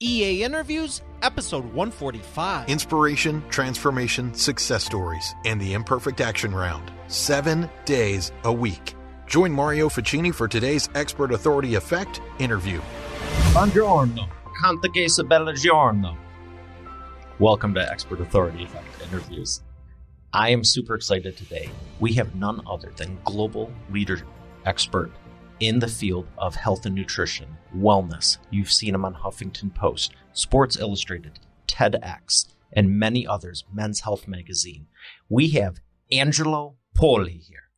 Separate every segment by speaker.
Speaker 1: EA Interviews, episode 145.
Speaker 2: Inspiration, transformation, success stories, and the imperfect action round. 7 days a week. Join Mario Ficini for today's Expert Authority Effect interview.
Speaker 3: Buongiorno. Canta che se bella giorno. Welcome to Expert Authority Effect interviews. I am super excited today. We have none other than global leader expert in the field of health and nutrition, wellness. You've seen him on Huffington Post, Sports Illustrated, TEDx, and many others, Men's Health Magazine. We have Angelo Poli here,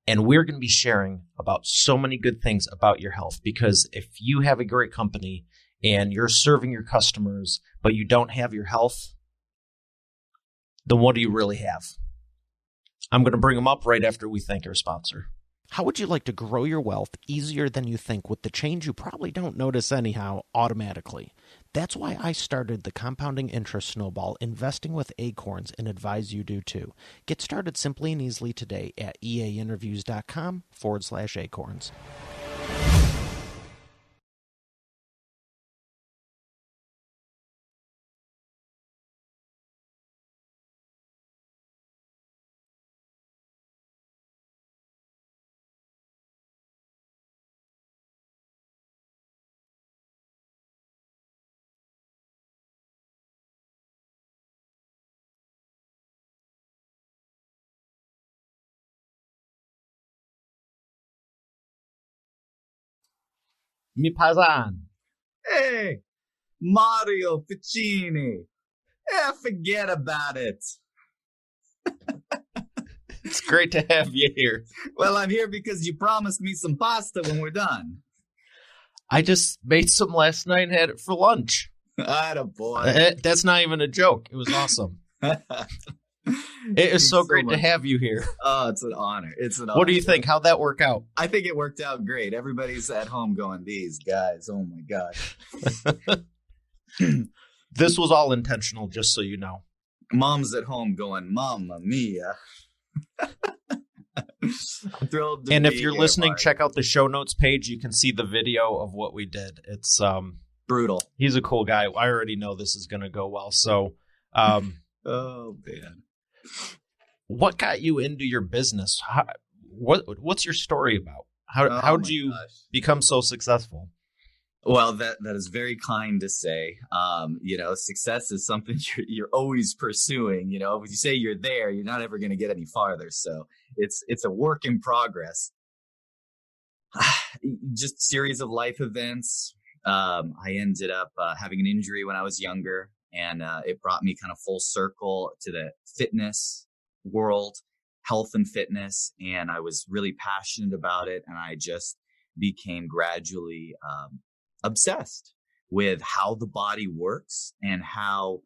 Speaker 3: and we're going to be sharing about so many good things about your health, because if you have a great company and you're serving your customers, but you don't have your health, then what do you really have? I'm going to bring them up right after we thank our sponsor.
Speaker 1: How would you like to grow your wealth easier than you think with the change you probably don't notice anyhow automatically? That's why I started the compounding interest snowball investing with Acorns and advise you do too. Get started simply and easily today at eainterviews.com/acorns.
Speaker 3: Mi paisan.
Speaker 4: Hey, Mario Ficini. Forget about it.
Speaker 3: It's great to have you here.
Speaker 4: Well, I'm here because you promised me some pasta when we're done.
Speaker 3: I just made some last night and had it for lunch.
Speaker 4: Attaboy.
Speaker 3: That's not even a joke. It was awesome. It is so great to have you here.
Speaker 4: Oh, it's an honor. It's an honor.
Speaker 3: What do you think? How'd that work out?
Speaker 4: I think it worked out great. Everybody's at home going, these guys, oh my gosh.
Speaker 3: This was all intentional, just so you know.
Speaker 4: Mom's at home going, Mamma Mia. I'm thrilled to
Speaker 3: and
Speaker 4: be
Speaker 3: if you're
Speaker 4: here,
Speaker 3: listening,
Speaker 4: Mario.
Speaker 3: check out the show notes page. You can see the video of what we did. It's
Speaker 4: Brutal.
Speaker 3: He's a cool guy. I already know this is going to go well. So,
Speaker 4: Oh, man.
Speaker 3: what got you into your business? What's your story about? How did you become so successful?
Speaker 4: Well, that is very kind to say. Success is something you're always pursuing. You know, if you say you're there, you're not ever going to get any farther. So it's a work in progress. Just series of life events. I ended up having an injury when I was younger, and it brought me kind of full circle to the fitness world, health and fitness. And I was really passionate about it. And I just became gradually obsessed with how the body works and how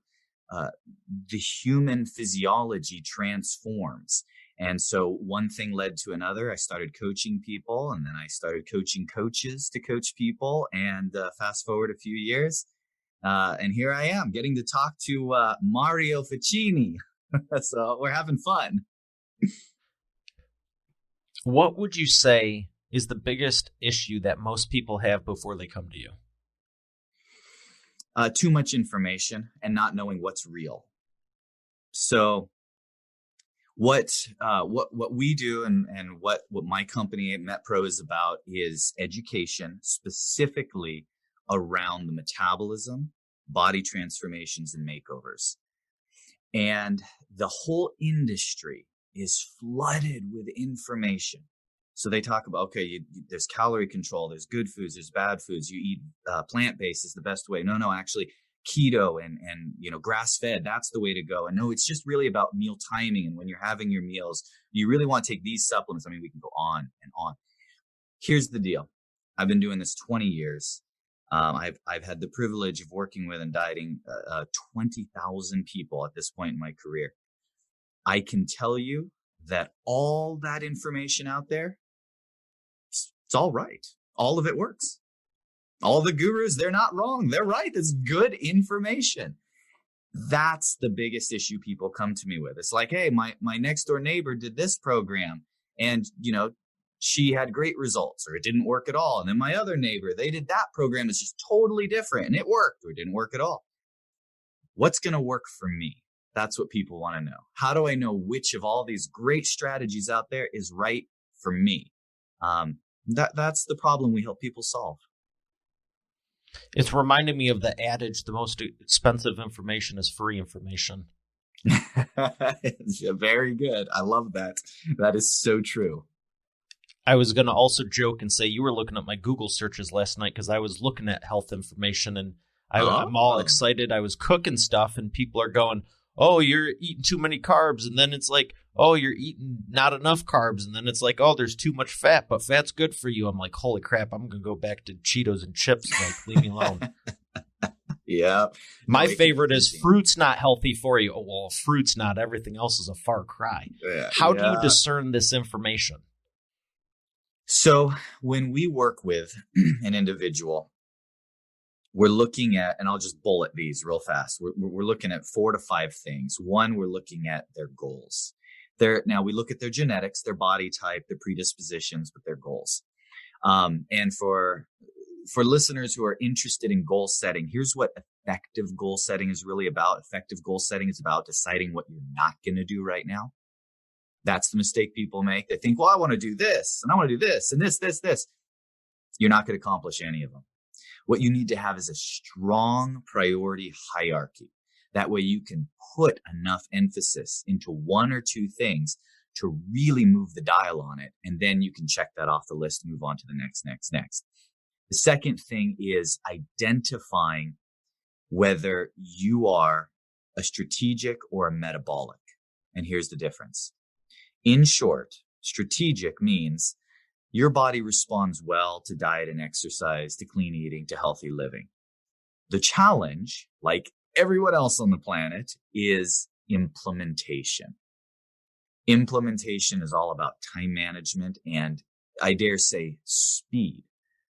Speaker 4: the human physiology transforms. And so one thing led to another. I started coaching people, and then I started coaching coaches to coach people. And fast forward a few years, and here I am getting to talk to Mario Ficini. So we're having fun.
Speaker 3: What would you say is the biggest issue that most people have before they come to you?
Speaker 4: Too much information and not knowing what's real. So what we do and what my company MetPro is about is education, specifically around the metabolism, body transformations, and makeovers. And the whole industry is flooded with information. So they talk about, okay, there's calorie control, there's good foods, there's bad foods. You eat plant-based is the best way. No, actually keto and grass-fed, that's the way to go. And no, it's just really about meal timing. And when you're having your meals, you really want to take these supplements. I mean, we can go on and on. Here's the deal. I've been doing this 20 years. I've had the privilege of working with and dieting 20,000 people at this point in my career. I can tell you that all that information out there, it's all right. All of it works. All the gurus, they're not wrong. They're right. It's good information. That's the biggest issue people come to me with. It's like, hey, my next door neighbor did this program, and she had great results, or it didn't work at all. And then my other neighbor, they did that program is just totally different and it worked, or it didn't work at all. What's going to work for me? That's what people want to know. How do I know which of all these great strategies out there is right for me? That's the problem we help people solve.
Speaker 1: It's reminding me of the adage, the most expensive information is free information.
Speaker 4: Very good. I love that. That is so true.
Speaker 1: I was going to also joke and say you were looking at my Google searches last night because I was looking at health information, and I'm all excited. I was cooking stuff and people are going, oh, you're eating too many carbs. And then it's like, oh, you're eating not enough carbs. And then it's like, oh, there's too much fat, but fat's good for you. I'm like, holy crap, I'm going to go back to Cheetos and chips. Like, leave me alone.
Speaker 4: Yeah.
Speaker 1: My favorite is fruit's not healthy for you. Oh, well, fruit's not. Everything else is a far cry.
Speaker 4: Yeah.
Speaker 1: How do you discern this information?
Speaker 4: So when we work with an individual, we're looking at, and I'll just bullet these real fast. We're looking at 4 to 5 things. One, we're looking at their goals. Now we look at their genetics, their body type, their predispositions, but their goals. And for listeners who are interested in goal setting, here's what effective goal setting is really about. Effective goal setting is about deciding what you're not going to do right now. That's the mistake people make. They think, well, I want to do this and I want to do this and this. You're not going to accomplish any of them. What you need to have is a strong priority hierarchy. That way you can put enough emphasis into 1 or 2 things to really move the dial on it. And then you can check that off the list, move on to the next. The second thing is identifying whether you are a strategic or a metabolic. And here's the difference. In short, strategic means your body responds well to diet and exercise, to clean eating, to healthy living. The challenge, like everyone else on the planet, is implementation. Implementation is all about time management and, I dare say, speed.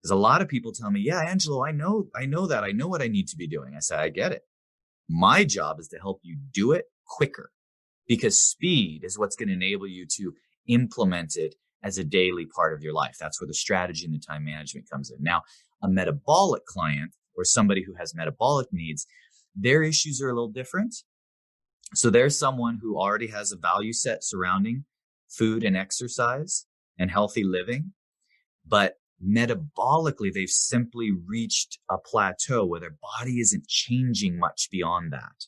Speaker 4: Because a lot of people tell me, yeah, Angelo, I know that. I know what I need to be doing. I say, I get it. My job is to help you do it quicker, because speed is what's going to enable you to implement it as a daily part of your life. That's where the strategy and the time management comes in. Now, a metabolic client or somebody who has metabolic needs, their issues are a little different. So there's someone who already has a value set surrounding food and exercise and healthy living, but metabolically, they've simply reached a plateau where their body isn't changing much beyond that.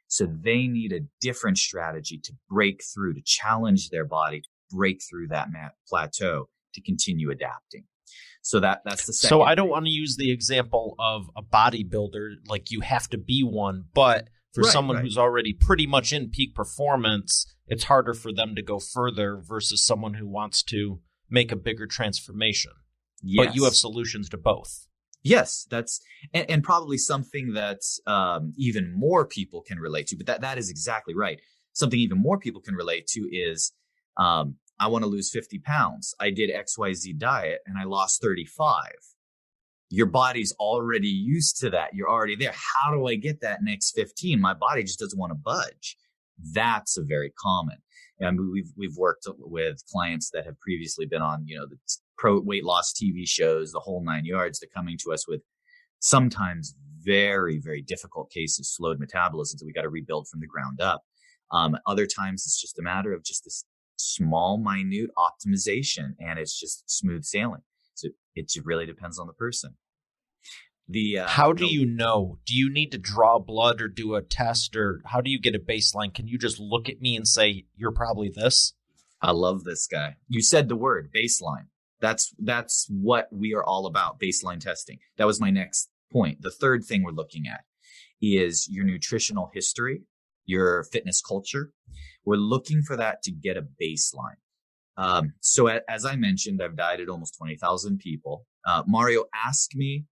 Speaker 4: So they need a different strategy to break through, to challenge their body, break through that plateau to continue adapting. So that's the second.
Speaker 1: So I don't want to use the example of a bodybuilder, like you have to be one, but for someone who's already pretty much in peak performance, it's harder for them to go further versus someone who wants to make a bigger transformation. Yes. But you have solutions to both.
Speaker 4: Yes, that's and probably something that even more people can relate to. But that is exactly right. Something even more people can relate to is I want to lose 50 pounds. I did XYZ diet and I lost 35. Your body's already used to that. You're already there. How do I get that next 15? My body just doesn't want to budge. That's a very common. And we've worked with clients that have previously been on, the pro weight loss TV shows, the whole 9 yards. They're coming to us with sometimes very, very difficult cases, slowed metabolism. So we got to rebuild from the ground up. Other times it's just a matter of just this small, minute optimization, and it's just smooth sailing. So it really depends on the person.
Speaker 1: How do you know? Do you need to draw blood or do a test, or how do you get a baseline? Can you just look at me and say, you're probably this?
Speaker 4: I love this guy. You said the word baseline. That's what we are all about, baseline testing. That was my next point. The third thing we're looking at is your nutritional history, your fitness culture. We're looking for that to get a baseline. So as I mentioned, I've dieted almost 20,000 people. Mario, ask me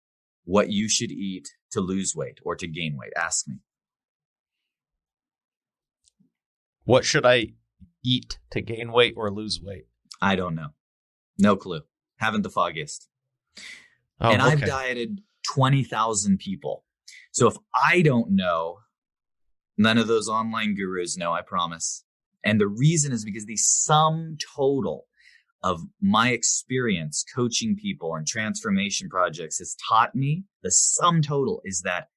Speaker 4: what you should eat to lose weight or to gain weight. Ask me.
Speaker 1: What should I eat to gain weight or lose weight?
Speaker 4: I don't know. No clue. Haven't the foggiest. And I've dieted 20,000 people. So if I don't know, none of those online gurus know, I promise. And the reason is because the sum total of my experience coaching people and transformation projects has taught me, the sum total is that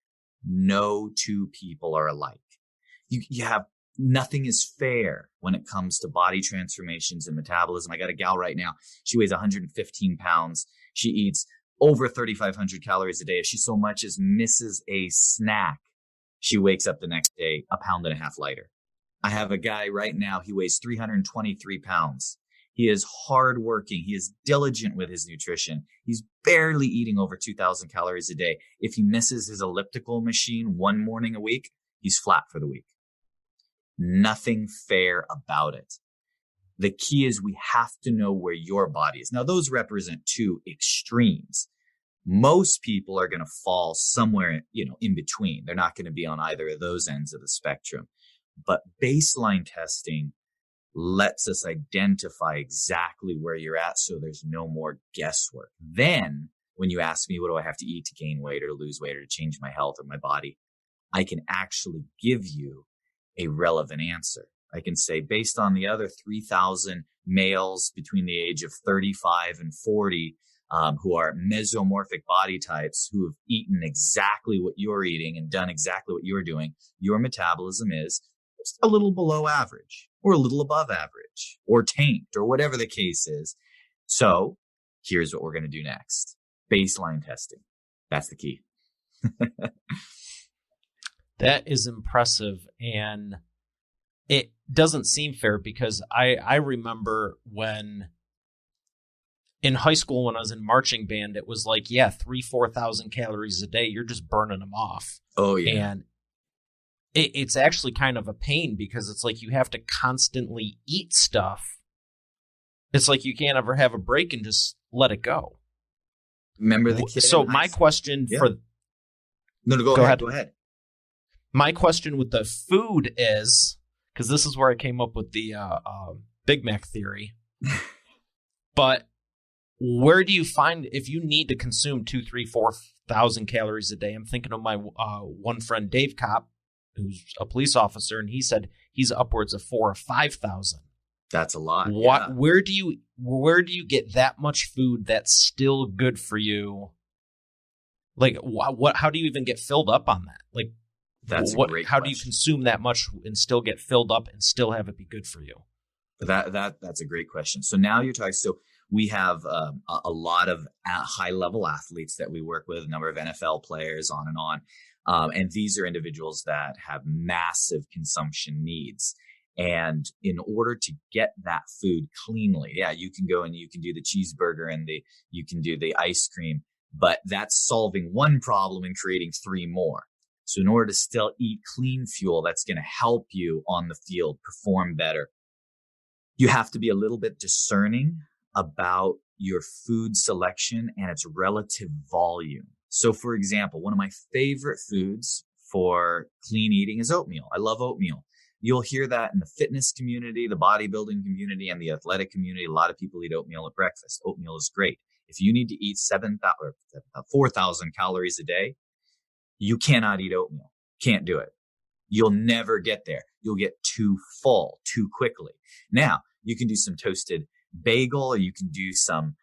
Speaker 4: no two people are alike. You have nothing is fair when it comes to body transformations and metabolism. I got a gal right now. She weighs 115 pounds. She eats over 3,500 calories a day. If she so much as misses a snack, she wakes up the next day 1.5 pounds lighter. I have a guy right now. He weighs 323 pounds. He is hardworking. He is diligent with his nutrition. He's barely eating over 2,000 calories a day. If he misses his elliptical machine one morning a week, he's flat for the week. Nothing fair about it. The key is we have to know where your body is. Now, those represent two extremes. Most people are going to fall somewhere, in between. They're not going to be on either of those ends of the spectrum. But baseline testing lets us identify exactly where you're at, so there's no more guesswork. Then when you ask me, what do I have to eat to gain weight or lose weight or to change my health or my body, I can actually give you a relevant answer. I can say, based on the other 3,000 males between the age of 35 and 40 who are mesomorphic body types, who have eaten exactly what you're eating and done exactly what you're doing, your metabolism is just a little below average or a little above average or tanked or whatever the case is. So here's what we're going to do next. Baseline testing. That's the key.
Speaker 3: That is impressive, and it doesn't seem fair because I remember when in high school when I was in marching band, it was like, 3,000-4,000 calories a day. You're just burning them off.
Speaker 4: Oh, yeah.
Speaker 3: And it's actually kind of a pain because it's like you have to constantly eat stuff. It's like you can't ever have a break and just let it go.
Speaker 4: Remember the kid
Speaker 3: So my question for...
Speaker 4: No, go ahead.
Speaker 3: My question with the food is, because this is where I came up with the Big Mac theory, but where do you find, if you need to consume 2,000, 3,000, 4,000 calories a day? I'm thinking of my one friend, Dave Kopp, who's a police officer, and he said he's upwards of 4,000 or 5,000.
Speaker 4: That's a lot.
Speaker 3: Yeah. Where do you get that much food that's still good for you? Like, how do you even get filled up on that? Like,
Speaker 4: that's a great
Speaker 3: how
Speaker 4: question.
Speaker 3: do you consume that much and still get filled up and still have it be good for you?
Speaker 4: That's a great question. So now you're talking. So we have a lot of high level athletes that we work with, a number of NFL players, on and on. And these are individuals that have massive consumption needs. And in order to get that food cleanly, you can go and you can do the cheeseburger and you can do the ice cream, but that's solving one problem and creating 3 more. So in order to still eat clean fuel that's going to help you on the field perform better, you have to be a little bit discerning about your food selection and its relative volume. So for example, one of my favorite foods for clean eating is oatmeal. I love oatmeal. You'll hear that in the fitness community, the bodybuilding community, and the athletic community. A lot of people eat oatmeal at breakfast. Oatmeal is great. If you need to eat 4,000 calories a day, you cannot eat oatmeal. Can't do it. You'll never get there. You'll get too full too quickly. Now, you can do some toasted bagel, or you can do some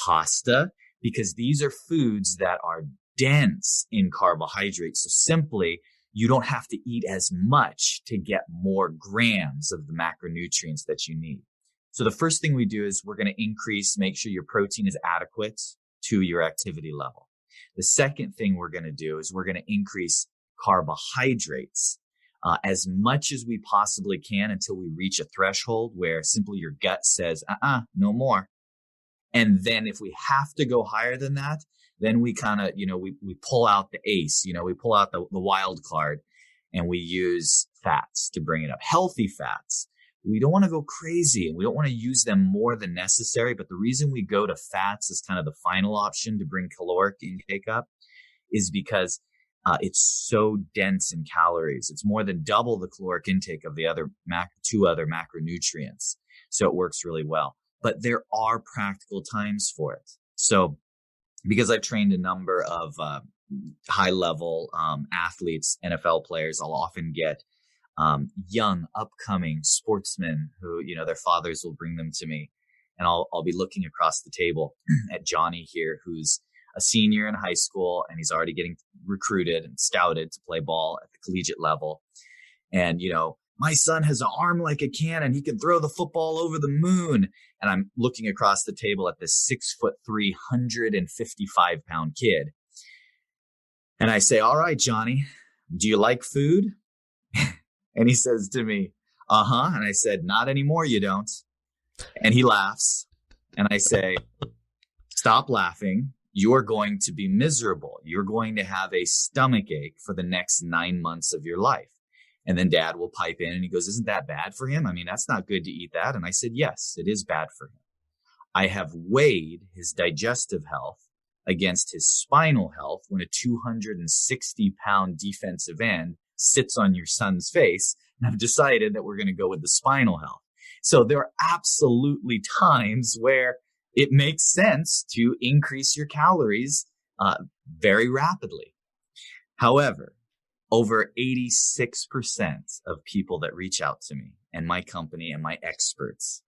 Speaker 4: pasta, because these are foods that are dense in carbohydrates. So simply, you don't have to eat as much to get more grams of the macronutrients that you need. So the first thing we do is we're going to make sure your protein is adequate to your activity level. The second thing we're going to do is we're going to increase carbohydrates as much as we possibly can until we reach a threshold where simply your gut says, no more. And then if we have to go higher than that, then we kind of, we pull out the ace, we pull out the wild card, and we use fats to bring it up. Healthy fats. We don't want to go crazy, and we don't want to use them more than necessary. But the reason we go to fats as kind of the final option to bring caloric intake up is because it's so dense in calories. It's more than double the caloric intake of the other 2 other macronutrients. So it works really well. But there are practical times for it. So because I've trained a number of high-level athletes, NFL players, I'll often get young, upcoming sportsmen who, their fathers will bring them to me. and I'll be looking across the table at Johnny here, who's a senior in high school, and he's already getting recruited and scouted to play ball at the collegiate level. And, my son has an arm like a cannon. He can throw the football over the moon. And I'm looking across the table at this 6'3", 155-pound kid. And I say, all right, Johnny, do you like food? And he says to me, uh-huh. And I said, not anymore, you don't. And he laughs. And I say, stop laughing. You're going to be miserable. You're going to have a stomach ache for the next 9 months of your life. And then Dad will pipe in and he goes, isn't that bad for him? I mean, that's not good to eat that. And I said, yes, it is bad for him. I have weighed his digestive health against his spinal health when a 260-pound defensive end sits on your son's face. And I've decided that we're going to go with the spinal health. So there are absolutely times where it makes sense to increase your calories very rapidly. However, over 86% of people that reach out to me and my company and my experts,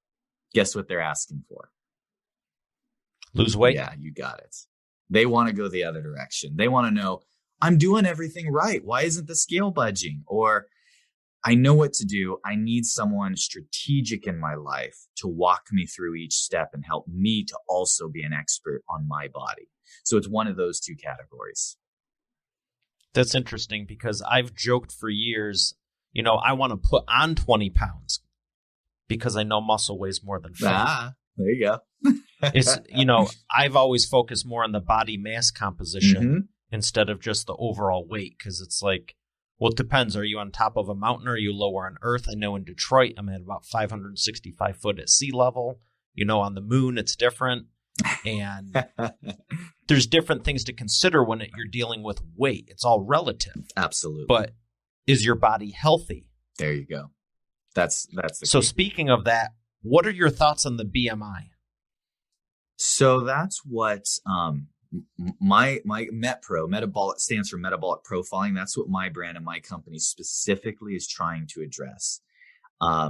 Speaker 4: guess what they're asking for?
Speaker 3: Lose weight?
Speaker 4: Yeah, you got it. They want to go the other direction. They want to know, I'm doing everything right. Why isn't the scale budging? Or I know what to do. I need someone strategic in my life to walk me through each step and help me to also be an expert on my body. So it's one of those two categories.
Speaker 3: That's interesting because I've joked for years, I want to put on 20 pounds because I know muscle weighs more than fat.
Speaker 4: There you go.
Speaker 3: It's, I've always focused more on the body mass composition instead of just the overall weight, because it's like, well, it depends. Are you on top of a mountain or are you lower on Earth? I know in Detroit, I'm at about 565 foot at sea level. On the moon, it's different. And there's different things to consider when you're dealing with weight. It's all relative.
Speaker 4: Absolutely.
Speaker 3: But is your body healthy?
Speaker 4: There you go. That's the
Speaker 3: So
Speaker 4: key.
Speaker 3: Speaking of that, what are your thoughts on the BMI?
Speaker 4: So that's what my MetPro, Metabolic, stands for Metabolic Profiling. That's what my brand and my company specifically is trying to address.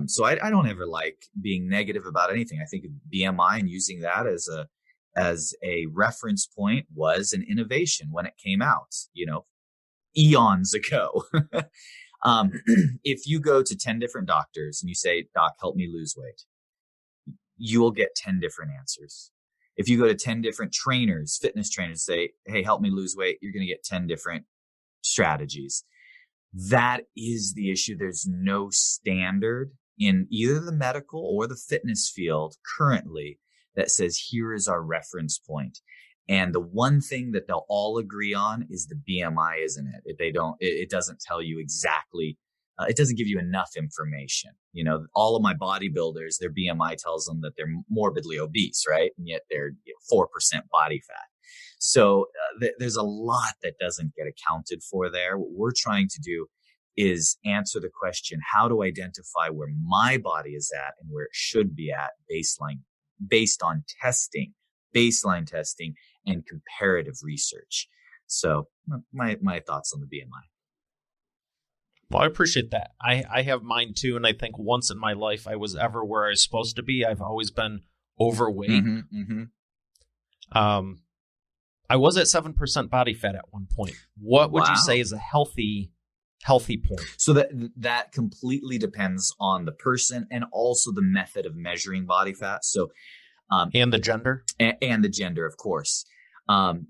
Speaker 4: So I don't ever like being negative about anything. I think BMI and using that as a reference point was an innovation when it came out, eons ago. If you go to 10 different doctors and you say, Doc, help me lose weight, you will get 10 different answers. If you go to 10 different trainers, fitness trainers, say, hey, help me lose weight, you're going to get 10 different strategies. That is the issue. There's no standard in either the medical or the fitness field currently that says, here is our reference point. And the one thing that they'll all agree on is the BMI, isn't it? It doesn't tell you exactly, it doesn't give you enough information. All of my bodybuilders, their BMI tells them that they're morbidly obese, right? And yet they're 4% body fat. So there's a lot that doesn't get accounted for there. What we're trying to do is answer the question, how to identify where my body is at and where it should be at based on baseline testing and comparative research. So my thoughts on the BMI.
Speaker 3: Well, I appreciate that. I have mine too. And I think once in my life I was ever where I was supposed to be. I've always been overweight. I was at 7% body fat at one point. What would you say is a healthy point?
Speaker 4: So that completely depends on the person and also the method of measuring body fat. So,
Speaker 3: and the gender?
Speaker 4: And the gender, of course.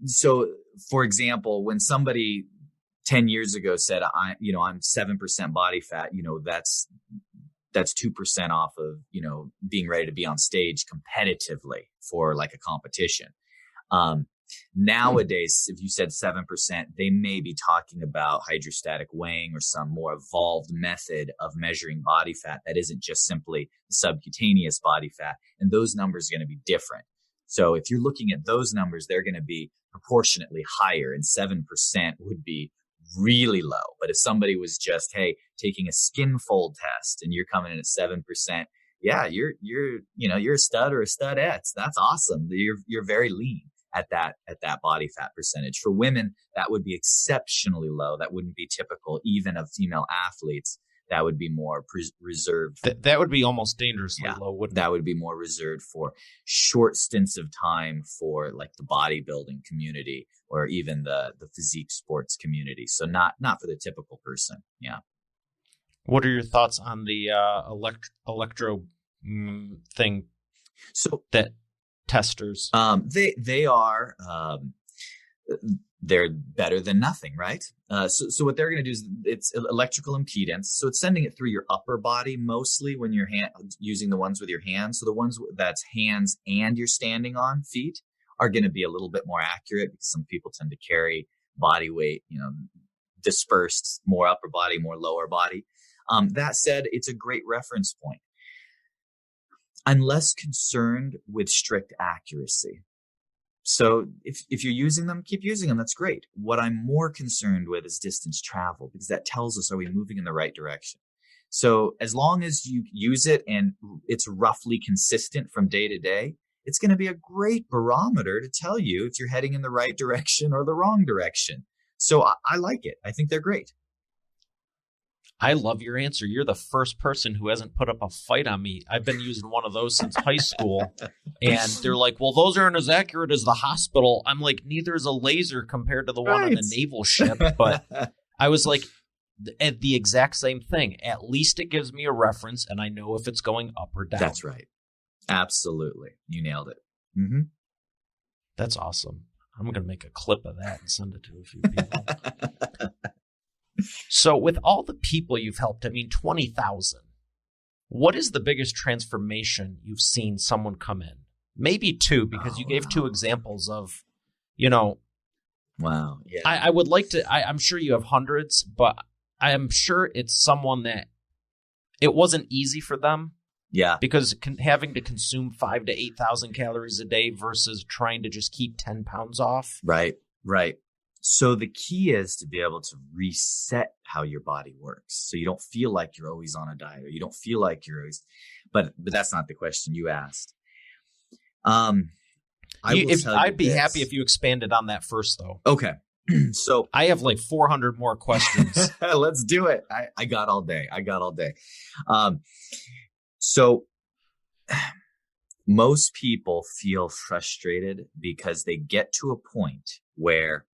Speaker 4: So for example, when somebody 10 years ago said, I'm 7% body fat, that's 2% off of, being ready to be on stage competitively for like a competition. Nowadays, if you said 7%, they may be talking about hydrostatic weighing or some more evolved method of measuring body fat that isn't just simply subcutaneous body fat. And those numbers are going to be different. So if you're looking at those numbers, they're going to be proportionately higher, and 7% would be really low. But if somebody was just, hey, taking a skin fold test and you're coming in at 7%, yeah, you're a stud or a studette. That's awesome. You're very lean at that body fat percentage. For women, that would be exceptionally low. That wouldn't be typical even of female athletes. that would be more reserved.
Speaker 3: That would be almost dangerously
Speaker 4: Yeah,
Speaker 3: low, wouldn't
Speaker 4: that
Speaker 3: it?
Speaker 4: would be more reserved for short stints of time for like the bodybuilding community or even the physique sports community. So not for the typical person. Yeah.
Speaker 3: What are your thoughts on the electro thing?
Speaker 4: So
Speaker 3: that testers,
Speaker 4: they are they're better than nothing, right? So what they're going to do is it's electrical impedance. So it's sending it through your upper body mostly when you're using the ones with your hands. So the ones that's hands and you're standing on feet are going to be a little bit more accurate because some people tend to carry body weight, dispersed, more upper body, more lower body. That said, it's a great reference point. I'm less concerned with strict accuracy. So if you're using them, keep using them. That's great. What I'm more concerned with is distance travel, because that tells us, are we moving in the right direction? So as long as you use it and it's roughly consistent from day to day, it's going to be a great barometer to tell you if you're heading in the right direction or the wrong direction. So I like it. I think they're great.
Speaker 3: I love your answer. You're the first person who hasn't put up a fight on me. I've been using one of those since high school. And they're like, well, those aren't as accurate as the hospital. I'm like, neither is a laser compared to the one on the naval ship. But I was like, at the exact same thing. At least it gives me a reference and I know if it's going up or down.
Speaker 4: That's right. Absolutely. You nailed it. Mm-hmm.
Speaker 3: That's awesome. I'm going to make a clip of that and send it to a few people. So with all the people you've helped, 20,000, what is the biggest transformation you've seen someone come in? Maybe two, because you gave two examples of,
Speaker 4: Wow. Yeah.
Speaker 3: I would like to, I'm sure you have hundreds, but I am sure it's someone that it wasn't easy for them.
Speaker 4: Yeah.
Speaker 3: Because having to consume 5,000 to 8,000 calories a day versus trying to just keep 10 pounds off.
Speaker 4: Right. So the key is to be able to reset how your body works. So you don't feel like you're always on a diet, or you don't feel like you're always, but that's not the question you asked.
Speaker 3: I'd be happy if you expanded on that first, though.
Speaker 4: Okay. So
Speaker 3: I have like 400 more questions.
Speaker 4: Let's do it. I got all day. So most people feel frustrated because they get to a point where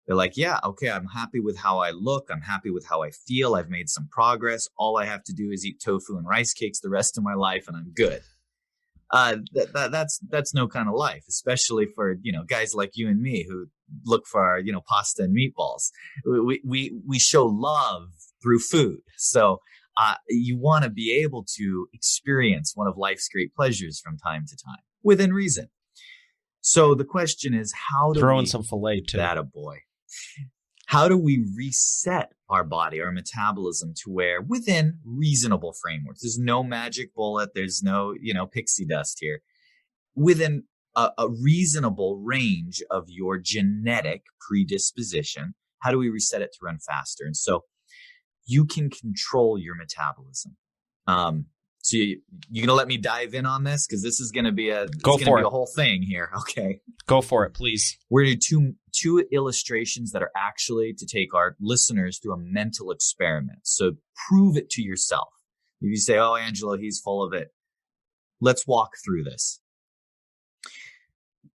Speaker 4: they're like, yeah, okay, I'm happy with how I look. I'm happy with how I feel. I've made some progress. All I have to do is eat tofu and rice cakes the rest of my life and I'm good. That's no kind of life, especially for, guys like you and me who look for our, pasta and meatballs. We show love through food. So you want to be able to experience one of life's great pleasures from time to time within reason. So the question is, how do
Speaker 3: throw in some filet too?
Speaker 4: That a boy. How do we reset our body, our metabolism to where within reasonable frameworks? There's no magic bullet. There's no, pixie dust here. Within a reasonable range of your genetic predisposition, how do we reset it to run faster? And so you can control your metabolism. So you're going to let me dive in on this? Because this is going to be a whole thing here. Okay.
Speaker 3: Go for it, please.
Speaker 4: We're going to do two illustrations that are actually to take our listeners through a mental experiment. So prove it to yourself. If you say, oh, Angelo, he's full of it. Let's walk through this.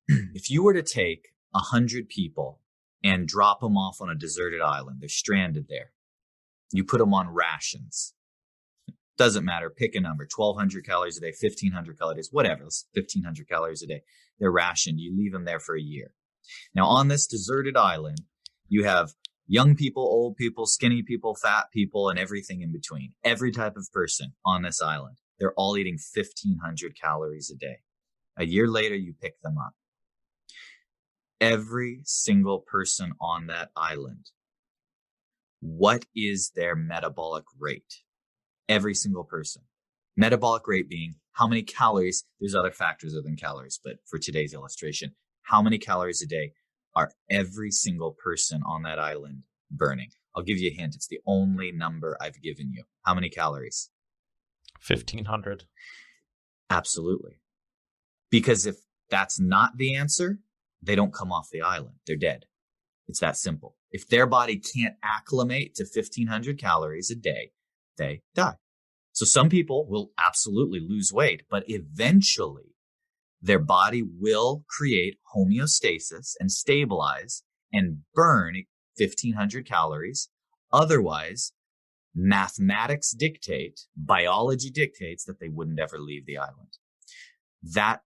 Speaker 4: If you were to take 100 people and drop them off on a deserted island, they're stranded there. You put them on rations. Doesn't matter. Pick a number, 1,200 calories a day, 1,500 calories, whatever. It's 1,500 calories a day. They're rationed. You leave them there for a year. Now, on this deserted island, you have young people, old people, skinny people, fat people, and everything in between. Every type of person on this island. They're all eating 1,500 calories a day. A year later, you pick them up. Every single person on that island, what is their metabolic rate? Every single person. Metabolic rate being how many calories, there's other factors other than calories, but for today's illustration, how many calories a day are every single person on that island burning? I'll give you a hint. It's the only number I've given you. How many calories?
Speaker 3: 1,500.
Speaker 4: Absolutely. Because if that's not the answer, they don't come off the island. They're dead. It's that simple. If their body can't acclimate to 1,500 calories a day, they die. So some people will absolutely lose weight, but eventually their body will create homeostasis and stabilize and burn 1,500 calories. Otherwise, mathematics dictate, biology dictates that they wouldn't ever leave the island. That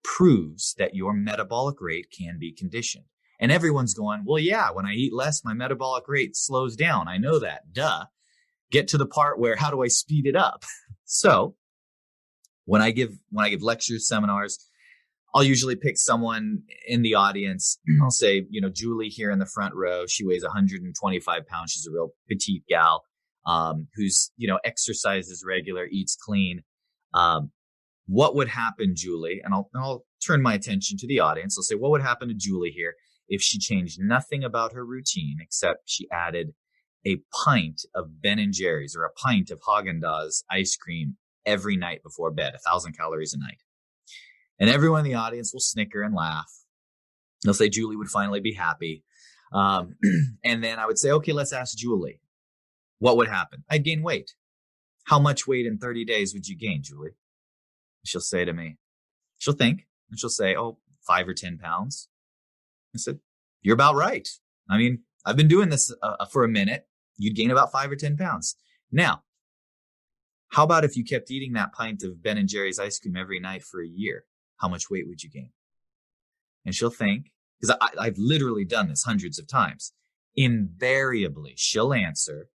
Speaker 4: proves that your metabolic rate can be conditioned. And everyone's going, well, yeah, when I eat less, my metabolic rate slows down. I know that. Duh. Get to the part where how do I speed it up? So when I give lectures, seminars, I'll usually pick someone in the audience. I'll say, Julie here in the front row, she weighs 125 pounds. She's a real petite gal, who's, exercises regular, eats clean. What would happen, Julie? And I'll turn my attention to the audience. I'll say, what would happen to Julie here if she changed nothing about her routine except she added a pint of Ben & Jerry's or a pint of Haagen-Dazs ice cream every night before bed, 1,000 calories a night? And everyone in the audience will snicker and laugh. They'll say Julie would finally be happy. And then I would say, okay, let's ask Julie. What would happen? I'd gain weight. How much weight in 30 days would you gain, Julie? She'll say to me, she'll think, and she'll say, 5 or 10 pounds. I said, you're about right. I mean, I've been doing this for a minute. You'd gain about 5 or 10 pounds. Now, how about if you kept eating that pint of Ben & Jerry's ice cream every night for a year? How much weight would you gain? And she'll think, because I've literally done this hundreds of times. Invariably, she'll answer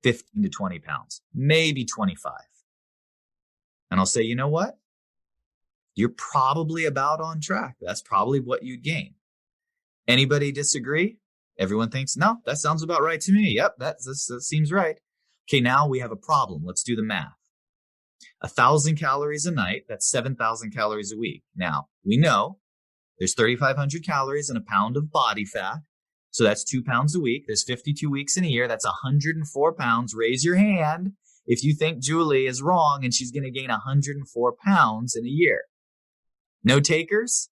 Speaker 4: 15 to 20 pounds, maybe 25. And I'll say, you know what? You're probably about on track. That's probably what you'd gain. Anybody disagree? Everyone thinks, no, that sounds about right to me. Yep, that seems right. Okay, now we have a problem. Let's do the math. 1,000 calories a night, that's 7,000 calories a week. Now, we know there's 3,500 calories in a pound of body fat. So that's 2 pounds a week. There's 52 weeks in a year. That's 104 pounds. Raise your hand if you think Julie is wrong and she's going to gain 104 pounds in a year. No takers?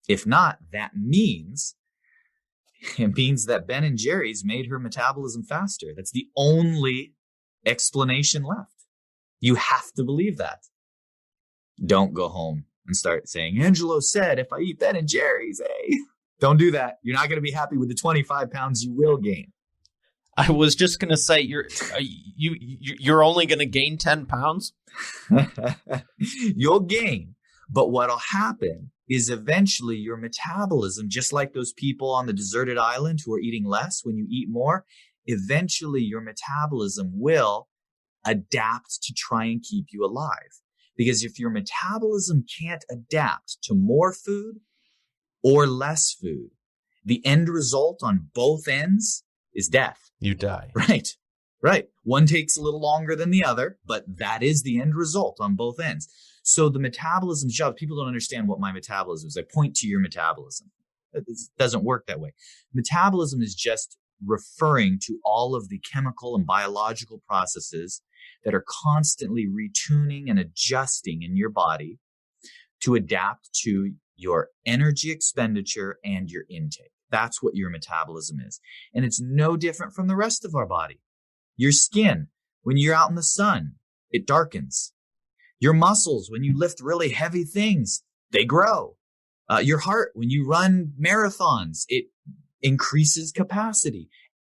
Speaker 4: If not, that means that Ben & Jerry's made her metabolism faster. That's the only explanation left. You have to believe that. Don't go home and start saying, Angelo said, if I eat Ben & Jerry's, don't do that. You're not going to be happy with the 25 pounds you will gain.
Speaker 1: I was just going to say, you're only going to gain 10 pounds?
Speaker 4: You'll gain. But what'll happen is eventually your metabolism, just like those people on the deserted island who are eating less when you eat more, eventually your metabolism will adapt to try and keep you alive. Because if your metabolism can't adapt to more food or less food, the end result on both ends is death.
Speaker 1: You die.
Speaker 4: Right. One takes a little longer than the other, but that is the end result on both ends. So the metabolism's job, people don't understand what my metabolism is. I point to your metabolism. It doesn't work that way. Metabolism is just referring to all of the chemical and biological processes that are constantly retuning and adjusting in your body to adapt to your energy expenditure and your intake. That's what your metabolism is. And it's no different from the rest of our body. Your skin, when you're out in the sun, it darkens. Your muscles, when you lift really heavy things, they grow. Your heart, when you run marathons, it increases capacity.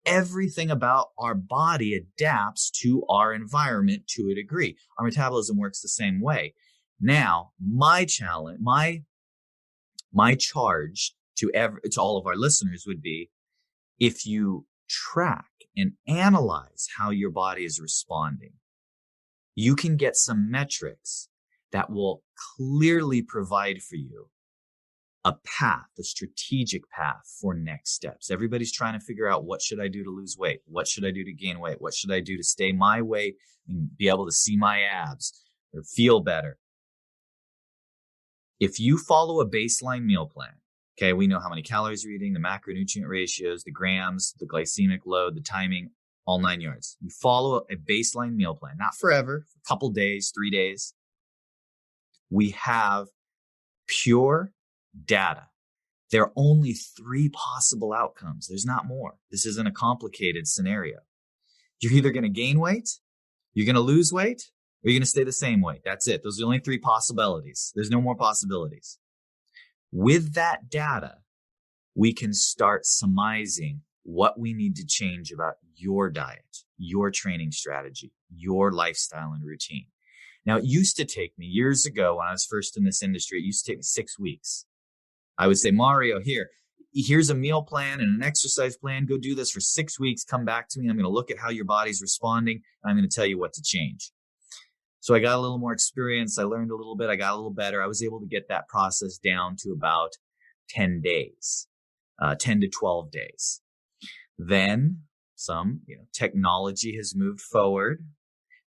Speaker 4: Everything about our body adapts to our environment to a degree. Our metabolism works the same way. Now, my challenge, my charge to all of our listeners would be, if you track and analyze how your body is responding, you can get some metrics that will clearly provide for you a path, a strategic path for next steps. Everybody's trying to figure out, what should I do to lose weight? What should I do to gain weight? What should I do to stay my weight and be able to see my abs or feel better? If you follow a baseline meal plan, okay, we know how many calories you're eating, the macronutrient ratios, the grams, the glycemic load, the timing, all 9 yards. You follow a baseline meal plan, not forever, a couple days, 3 days. We have pure data There are only 3 possible outcomes. There's not more. This isn't a complicated scenario. You're either going to gain weight, you're going to lose weight, or you're going to stay the same weight. That's it. Those are the only 3 possibilities. There's no more possibilities. With that data, we can start surmising what we need to change about your diet, your training strategy, your lifestyle and routine. Now, it used to take me years ago when I was first in this industry, it used to take me 6 weeks. I would say, Mario, here's a meal plan and an exercise plan. Go do this for 6 weeks. Come back to me. I'm going to look at how your body's responding. And I'm going to tell you what to change. So I got a little more experience. I learned a little bit. I got a little better. I was able to get that process down to about 10 days, 10 to 12 days. Then some technology has moved forward.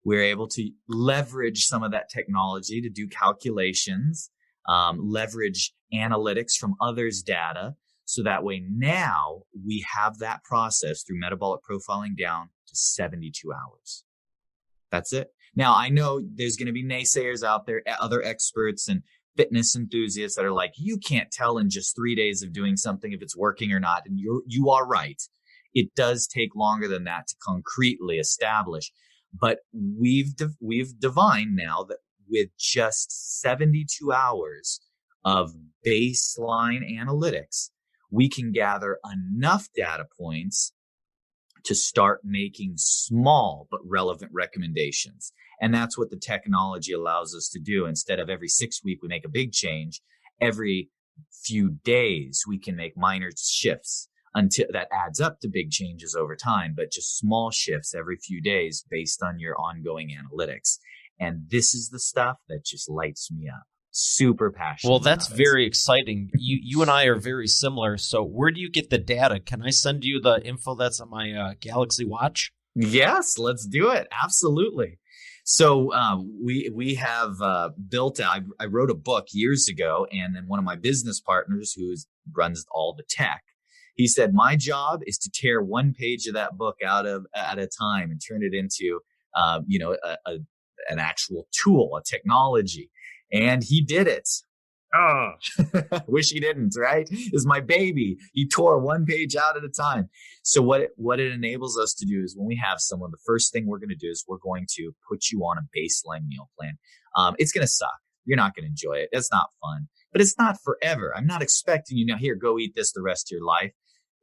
Speaker 4: We're able to leverage some of that technology to do calculations, leverage analytics from others' data. So that way now we have that process through metabolic profiling down to 72 hours. That's it. Now, I know there's going to be naysayers out there, other experts and fitness enthusiasts that are like, you can't tell in just 3 days of doing something if it's working or not. And you are right. It does take longer than that to concretely establish. But we've divined now that with just 72 hours of baseline analytics, we can gather enough data points to start making small but relevant recommendations. And that's what the technology allows us to do. Instead of every 6 weeks, we make a big change. Every few days, we can make minor shifts until that adds up to big changes over time, but just small shifts every few days based on your ongoing analytics. And this is the stuff that just lights me up. Super passionate.
Speaker 3: Well, that's very exciting. You and I are very similar. So where do you get the data? Can I send you the info that's on my Galaxy Watch?
Speaker 4: Yes, let's do it. Absolutely. So we have built out, I wrote a book years ago, and then one of my business partners who runs all the tech, he said, my job is to tear one page of that book out at a time and turn it into, an actual tool, a technology. And he did it. Oh, wish he didn't, right? Is my baby. He tore one page out at a time. So what it enables us to do is when we have someone, the first thing we're going to do is we're going to put you on a baseline meal plan. It's going to suck. You're not going to enjoy it. It's not fun, but it's not forever. I'm not expecting you here, go eat this the rest of your life.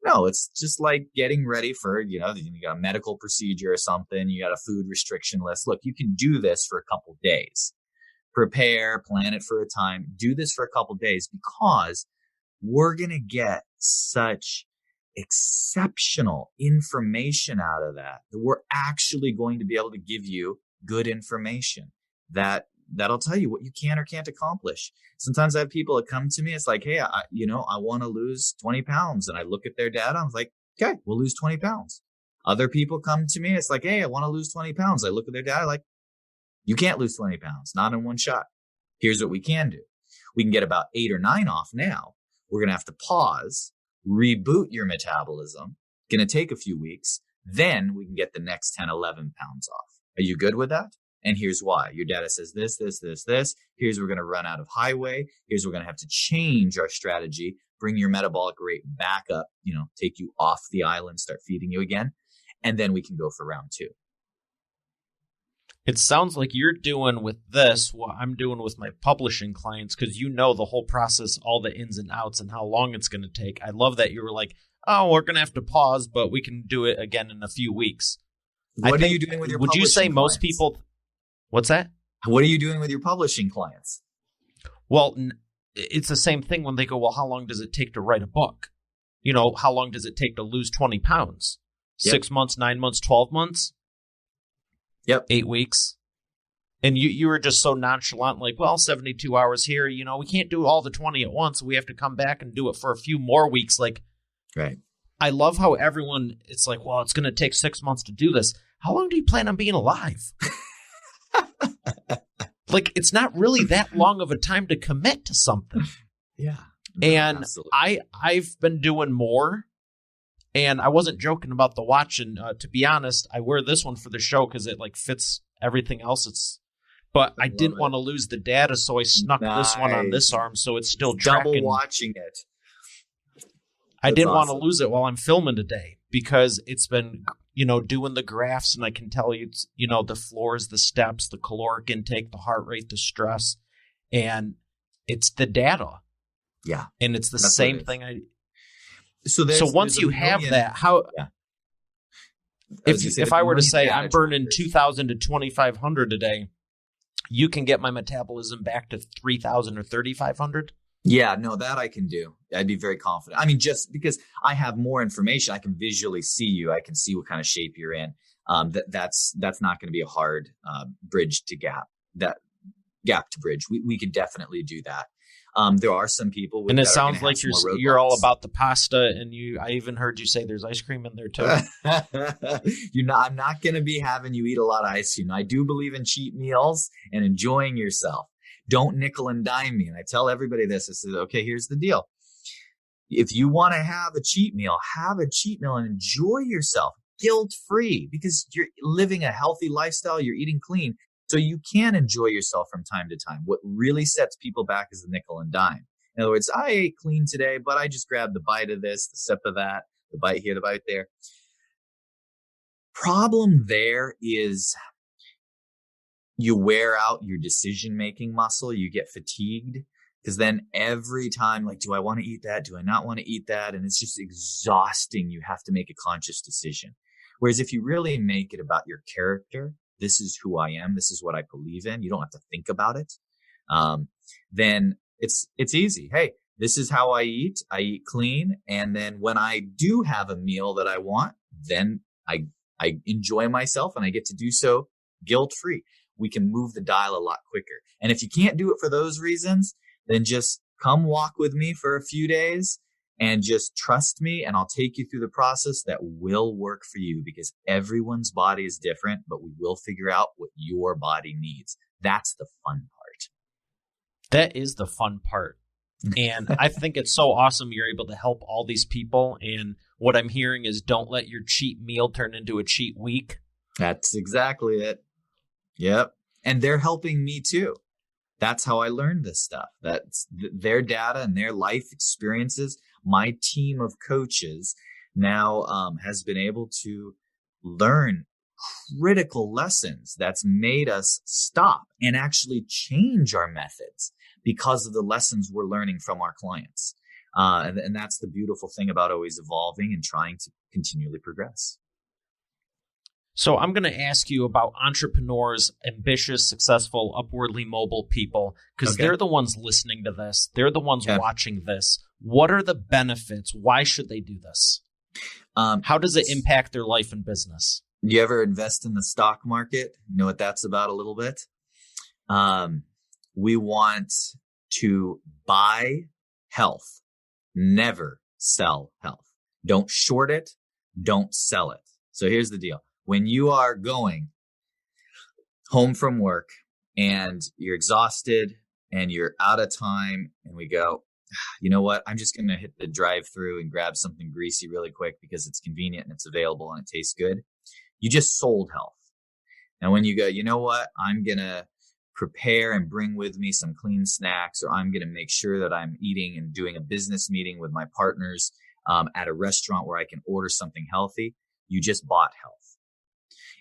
Speaker 4: No, it's just like getting ready for, you got a medical procedure or something. You got a food restriction list. Look, you can do this for a couple days. Prepare, plan it for a time, do this for a couple days, because we're going to get such exceptional information out of that we're actually going to be able to give you good information that'll tell you what you can or can't accomplish. Sometimes I have people that come to me. It's like, hey, I want to lose 20 pounds. And I look at their data. I'm like, okay, we'll lose 20 pounds. Other people come to me. It's like, hey, I want to lose 20 pounds. I look at their data like, you can't lose 20 pounds, not in one shot. Here's what we can do. We can get about 8 or 9 off now. We're going to have to pause, reboot your metabolism. Going to take a few weeks. Then we can get the next 10, 11 pounds off. Are you good with that? And here's why. Your data says this. Here's we're going to run out of highway. Here's we're going to have to change our strategy, bring your metabolic rate back up, take you off the island, start feeding you again. And then we can go for round 2.
Speaker 3: It sounds like you're doing with this what I'm doing with my publishing clients, because the whole process, all the ins and outs and how long it's going to take. I love that you were like, oh, we're going to have to pause, but we can do it again in a few weeks.
Speaker 4: What are you doing with your publishing clients?
Speaker 3: Would you say most people... What's that?
Speaker 4: What are you doing with your publishing clients?
Speaker 3: Well, it's the same thing when they go, well, how long does it take to write a book? How long does it take to lose 20 pounds? Yep. 6 months, 9 months, 12 months?
Speaker 4: Yep.
Speaker 3: 8 weeks. And you were just so nonchalant, like, well, 72 hours here, we can't do all the 20 at once. We have to come back and do it for a few more weeks. Like,
Speaker 4: right.
Speaker 3: I love how everyone, it's like, well, it's going to take 6 months to do this. How long do you plan on being alive? Like, it's not really that long of a time to commit to something.
Speaker 4: Yeah.
Speaker 3: And
Speaker 4: absolutely.
Speaker 3: I've been doing more. And I wasn't joking about the watch. And to be honest, I wear this one for the show because it fits everything else. But I didn't want to lose the data, so I snuck this one on this arm, so it's still tracking.
Speaker 4: Double watching it.
Speaker 3: I didn't want to
Speaker 4: awesome.
Speaker 3: lose it while I'm filming today because it's been, doing the graphs, and I can tell you, it's, the floors, the steps, the caloric intake, the heart rate, the stress, and it's the data.
Speaker 4: Yeah.
Speaker 3: And it's the same thing.
Speaker 4: So
Speaker 3: once you have that, how,
Speaker 4: yeah.
Speaker 3: if I were to say I'm burning 2,000 to 2,500 a day, you can get my metabolism back to 3,000 or 3,500.
Speaker 4: Yeah, no, that I can do. I'd be very confident. I mean, just because I have more information, I can visually see you. I can see what kind of shape you're in. That's not going to be a hard bridge to gap. That gap to bridge. We could definitely do that. There are some people,
Speaker 3: and it sounds like you're all about the pasta. And I even heard you say there's ice cream in there too.
Speaker 4: I'm not going to be having you eat a lot of ice cream. I do believe in cheat meals and enjoying yourself. Don't nickel and dime me. And I tell everybody this. I said, okay, here's the deal. If you want to have a cheat meal and enjoy yourself guilt-free, because you're living a healthy lifestyle, you're eating clean, so you can enjoy yourself from time to time. What really sets people back is the nickel and dime. In other words, I ate clean today, but I just grabbed the bite of this, the sip of that, the bite here, the bite there. Problem there is you wear out your decision-making muscle. You get fatigued because then every time, like, do I want to eat that? Do I not want to eat that? And it's just exhausting. You have to make a conscious decision. Whereas if you really make it about your character, this is who I am, this is what I believe in, you don't have to think about it, then it's easy. Hey, this is how I eat clean. And then when I do have a meal that I want, then I enjoy myself and I get to do so guilt-free. We can move the dial a lot quicker. And if you can't do it for those reasons, then just come walk with me for a few days and just trust me, and I'll take you through the process that will work for you, because everyone's body is different, but we will figure out what your body needs. That's the fun part.
Speaker 3: That is the fun part. And I think it's so awesome you're able to help all these people. And what I'm hearing is don't let your cheat meal turn into a cheat week.
Speaker 4: That's exactly it. Yep. And they're helping me too. That's how I learned this stuff. That's their data and their life experiences. My team of coaches now has been able to learn critical lessons that's made us stop and actually change our methods because of the lessons we're learning from our clients. And that's the beautiful thing about always evolving and trying to continually progress.
Speaker 3: So I'm going to ask you about entrepreneurs, ambitious, successful, upwardly mobile people, because they're the ones listening to this. They're the ones watching this. What are the benefits? Why should they do this? How does it impact their life and business?
Speaker 4: You ever invest in the stock market? You know what that's about a little bit? We want to buy health, never sell health. Don't short it. Don't sell it. So here's the deal. When you are going home from work and you're exhausted and you're out of time, and we go, you know what? I'm just going to hit the drive-through and grab something greasy really quick because it's convenient and it's available and it tastes good. You just sold health. And when you go, you know what? I'm going to prepare and bring with me some clean snacks, or I'm going to make sure that I'm eating and doing a business meeting with my partners at a restaurant where I can order something healthy. You just bought health.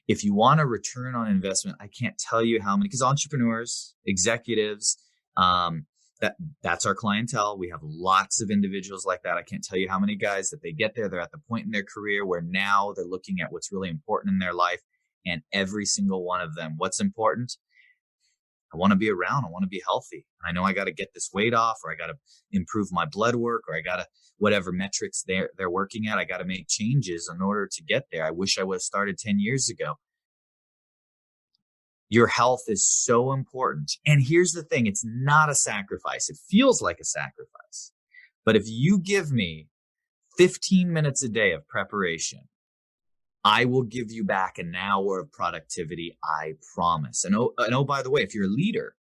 Speaker 4: If you want a return on investment, I can't tell you how many, because entrepreneurs, executives, that's our clientele. We have lots of individuals like that. I can't tell you how many guys that they get there. They're at the point in their career where now they're looking at what's really important in their life. And every single one of them, what's important? I want to be around. I want to be healthy. I know I got to get this weight off, or I got to improve my blood work, or I got to, whatever metrics they're working at, I got to make changes in order to get there. I wish I would have started 10 years ago. Your health is so important. And here's the thing. It's not a sacrifice. It feels like a sacrifice. But if you give me 15 minutes a day of preparation, I will give you back an hour of productivity. I promise. And oh, by the way, if you're a leader,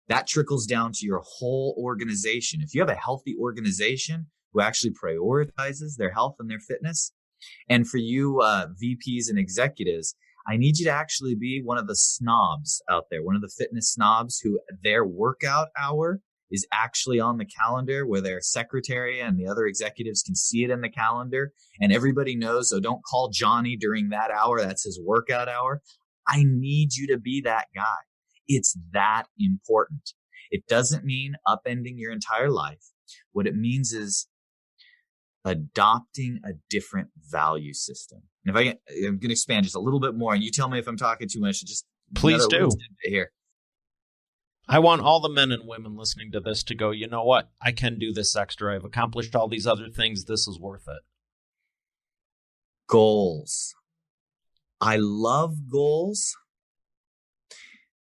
Speaker 4: that trickles down to your whole organization. If you have a healthy organization who actually prioritizes their health and their fitness, and for you VPs and executives, I need you to actually be one of the snobs out there, one of the fitness snobs who their workout hour is actually on the calendar, where their secretary and the other executives can see it in the calendar, and everybody knows, oh, don't call Johnny during that hour. That's his workout hour. I need you to be that guy. It's that important. It doesn't mean upending your entire life. What it means is adopting a different value system. And I'm going to expand just a little bit more, and you tell me if I'm talking too much. Just
Speaker 1: please do.
Speaker 4: Here.
Speaker 1: I want all the men and women listening to this to go, you know what? I can do this extra. I've accomplished all these other things. This is worth it.
Speaker 4: Goals. I love goals,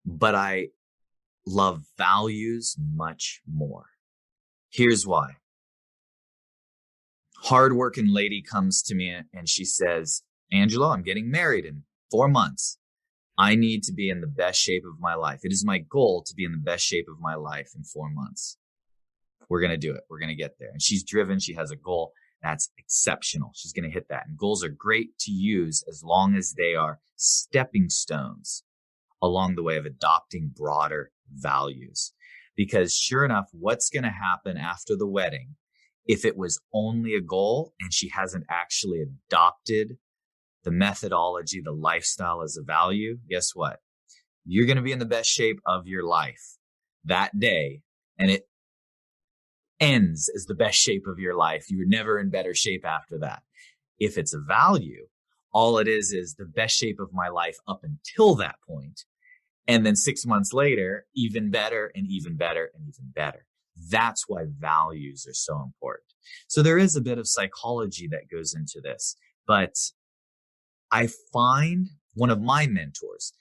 Speaker 4: but I love values much more. Here's why. Hardworking lady comes to me and she says, Angelo, I'm getting married in 4 months. I need to be in the best shape of my life. It is my goal to be in the best shape of my life in 4 months. We're going to do it. We're going to get there. And she's driven. She has a goal. That's exceptional. She's going to hit that. And goals are great to use as long as they are stepping stones along the way of adopting broader values. Because sure enough, what's going to happen after the wedding, if it was only a goal and she hasn't actually adopted the methodology, the lifestyle as a value, guess what? You're going to be in the best shape of your life that day, and it ends as the best shape of your life. You were never in better shape after that. If it's a value, all it is the best shape of my life up until that point. And then 6 months later, even better and even better and even better. That's why values are so important. So there is a bit of psychology that goes into this, but I find one of my mentors,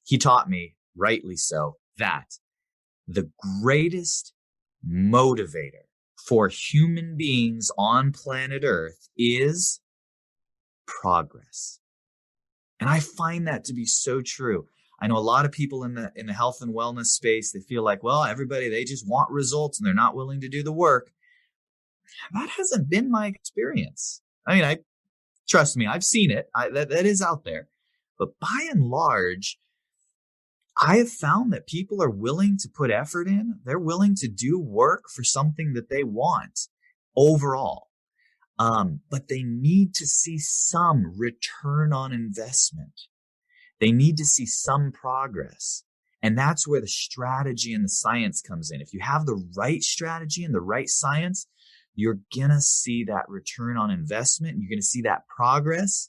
Speaker 4: he taught me, rightly so, that the greatest motivator for human beings on planet Earth is progress. And I find that to be so true. I know a lot of people in the health and wellness space, they feel like, well, everybody, they just want results and they're not willing to do the work. That hasn't been my experience. I mean, trust me, I've seen it. That is out there. But by and large, I have found that people are willing to put effort in. They're willing to do work for something that they want overall. But they need to see some return on investment. They need to see some progress. And that's where the strategy and the science comes in. If you have the right strategy and the right science, you're going to see that return on investment. You're going to see that progress,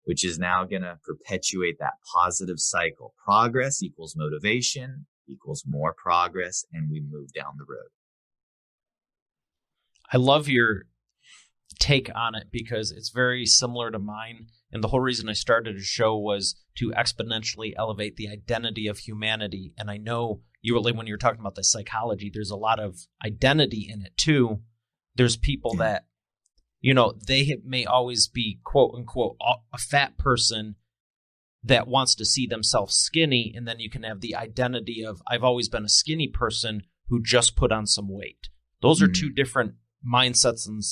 Speaker 4: which is now going to perpetuate that positive cycle. Progress equals motivation equals more progress, and we move down the road.
Speaker 1: I love your take on it because it's very similar to mine. And the whole reason I started a show was to exponentially elevate the identity of humanity. And I know when you're talking about the psychology, there's a lot of identity in it too. There's people that, they may always be, quote unquote, a fat person that wants to see themselves skinny. And then you can have the identity of, I've always been a skinny person who just put on some weight. Those are two different mindsets and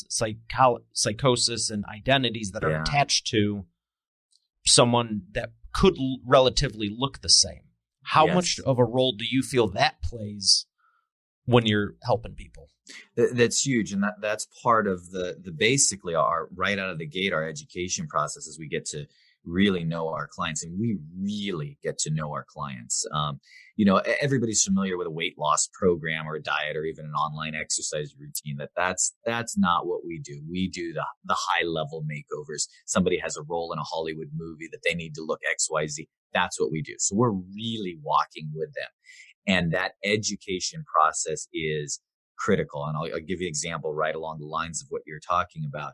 Speaker 1: psychosis and identities that are attached to someone that could relatively look the same. How much of a role do you feel that plays when you're helping people?
Speaker 4: That's huge. And that's part of the basically our right out of the gate, our education process, as we get to really know our clients, and we really get to know our clients. Everybody's familiar with a weight loss program or a diet or even an online exercise routine. That's not what we do. We do the high level makeovers. Somebody has a role in a Hollywood movie that they need to look XYZ. That's what we do. So we're really walking with them. And that education process is critical. And I'll give you an example right along the lines of what you're talking about.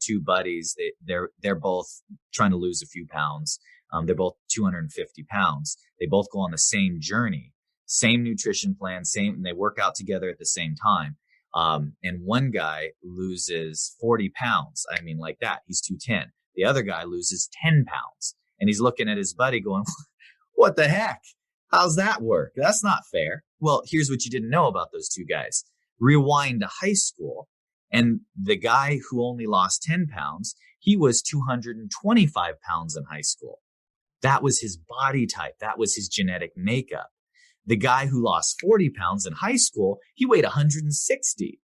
Speaker 4: Two buddies, they're both trying to lose a few pounds. They're both 250 pounds. They both go on the same journey, same nutrition plan, and they work out together at the same time. And one guy loses 40 pounds. I mean, like that, he's 210. The other guy loses 10 pounds. And he's looking at his buddy going, what the heck? How's that work? That's not fair. Well, here's what you didn't know about those two guys. Rewind to high school, and the guy who only lost 10 pounds, he was 225 pounds in high school. That was his body type. That was his genetic makeup. The guy who lost 40 pounds in high school, he weighed 160.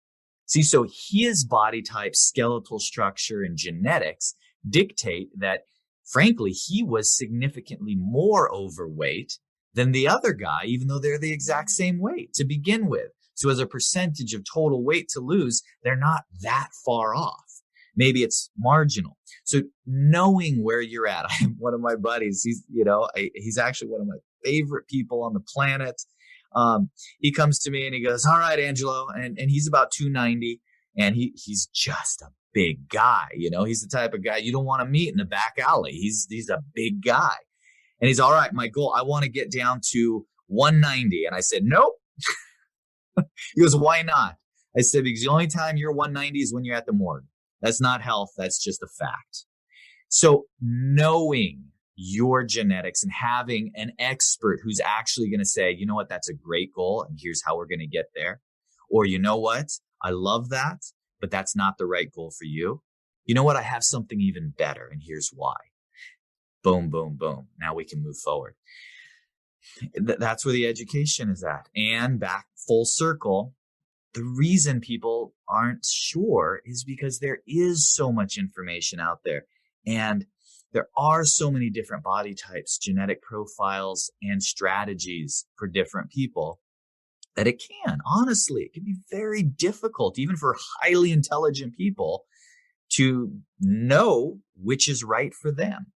Speaker 4: See, so his body type, skeletal structure, and genetics dictate that, frankly, he was significantly more overweight than the other guy, even though they're the exact same weight to begin with. So as a percentage of total weight to lose, they're not that far off. Maybe it's marginal. So knowing where you're at, I have one of my buddies, he's actually one of my favorite people on the planet. He comes to me and he goes, all right, Angelo. And he's about 290 and he's just a big guy. He's the type of guy you don't want to meet in the back alley. He's a big guy. And he's all right. My goal, I want to get down to 190. And I said, nope. He goes, why not? I said, because the only time you're 190 is when you're at the morgue. That's not health. That's just a fact. So knowing your genetics and having an expert who's actually going to say, you know what, that's a great goal. And here's how we're going to get there. Or, you know what, I love that, but that's not the right goal for you. You know what, I have something even better. And here's why. Boom, boom, boom. Now we can move forward. That's where the education is at. And back full circle, the reason people aren't sure is because there is so much information out there. And there are so many different body types, genetic profiles, and strategies for different people that it can be very difficult, even for highly intelligent people, to know which is right for them.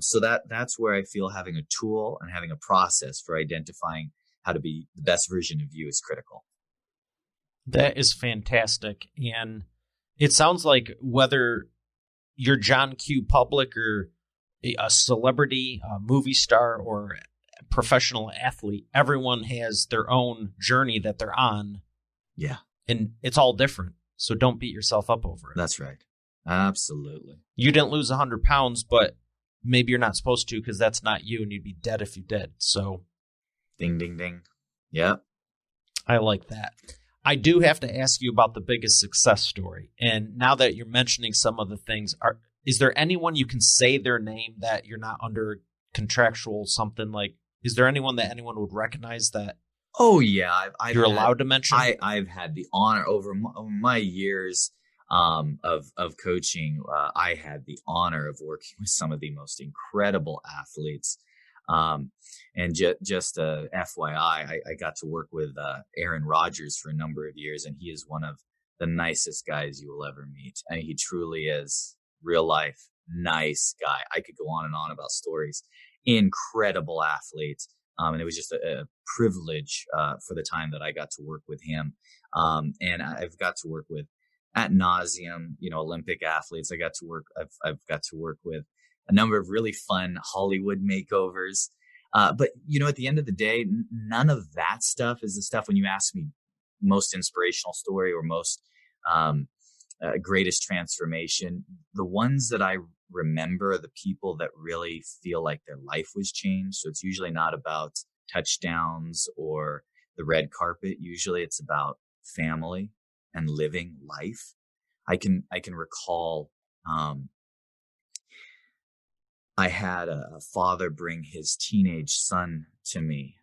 Speaker 4: So that's where I feel having a tool and having a process for identifying how to be the best version of you is critical.
Speaker 1: That is fantastic. And it sounds like whether you're John Q. Public or a celebrity, a movie star, or a professional athlete, everyone has their own journey that they're on.
Speaker 4: Yeah.
Speaker 1: And it's all different. So don't beat yourself up over it.
Speaker 4: That's right. Absolutely.
Speaker 1: You didn't lose 100 pounds, but maybe you're not supposed to because that's not you and you'd be dead if you did. So
Speaker 4: ding, ding, ding. Yep.
Speaker 1: I like that. I do have to ask you about the biggest success story. And now that you're mentioning some of the things, is there anyone you can say their name that you're not under contractual something like? Is there anyone that anyone would recognize that?
Speaker 4: Oh yeah,
Speaker 1: you're allowed to mention.
Speaker 4: I've had the honor over my years of coaching. I had the honor of working with some of the most incredible athletes. And just a FYI, I got to work with Aaron Rodgers for a number of years, and he is one of the nicest guys you will ever meet. I mean, he truly is real life nice guy. I could go on and on about stories. Incredible athlete. And it was just a privilege for the time that I got to work with him. And I've got to work with ad nauseum, Olympic athletes. I've got to work with a number of really fun Hollywood makeovers. But, at the end of the day, none of that stuff is the stuff when you ask me most inspirational story or most greatest transformation. The ones that I remember are the people that really feel like their life was changed. So it's usually not about touchdowns or the red carpet. Usually it's about family and living life. I can recall I had a father bring his teenage son to me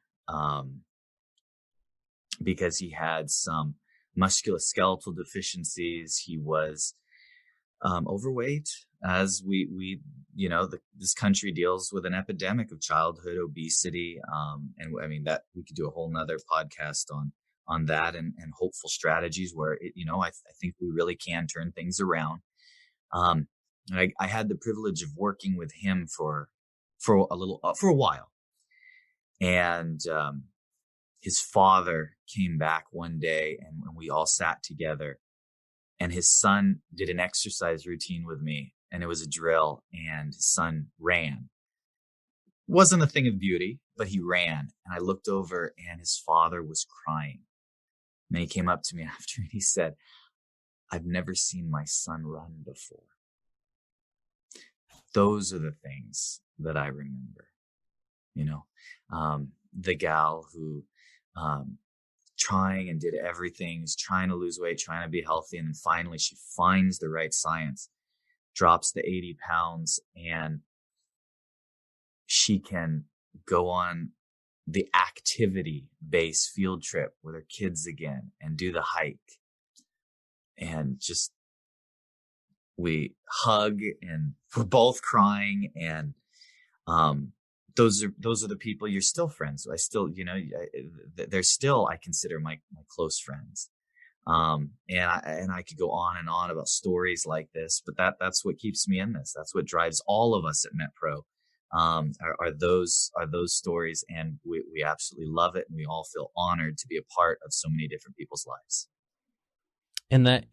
Speaker 4: because he had some musculoskeletal deficiencies. He was overweight, as we this country deals with an epidemic of childhood obesity. And I mean that we could do a whole nother podcast on that and hopeful strategies where I think we really can turn things around. I had the privilege of working with him for a while, and his father came back one day, and we all sat together. And his son did an exercise routine with me, and it was a drill. And his son ran. Wasn't a thing of beauty, but he ran. And I looked over, and his father was crying. And then he came up to me after, and he said, "I've never seen my son run before." Those are the things that I remember, the gal who, trying and did everything, is trying to lose weight, trying to be healthy. And then finally she finds the right science, drops the 80 pounds, and she can go on the activity-based field trip with our kids again and do the hike. And just, we hug and we're both crying. And those are the people you're still friends with. I still, they're still, I consider my close friends. And I could go on and on about stories like this, but that's what keeps me in this. That's what drives all of us at MetPro. Are those stories, and we absolutely love it, and we all feel honored to be a part of so many different people's lives.
Speaker 1: And that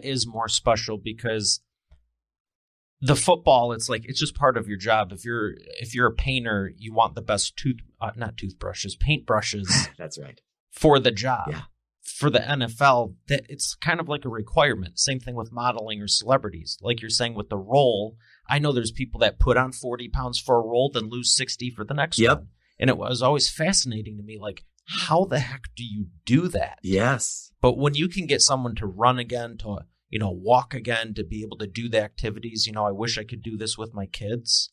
Speaker 1: is more special, because the football, it's just part of your job. If you're a painter, you want the best paintbrushes.
Speaker 4: That's right.
Speaker 1: For the job.
Speaker 4: Yeah.
Speaker 1: For the NFL, that it's kind of like a requirement. Same thing with modeling or celebrities. Like you're saying with the role, I know there's people that put on 40 pounds for a role, then lose 60 for the next one. And it was always fascinating to me, like, how the heck do you do that?
Speaker 4: Yes.
Speaker 1: But when you can get someone to run again, to walk again, to be able to do the activities, I wish I could do this with my kids.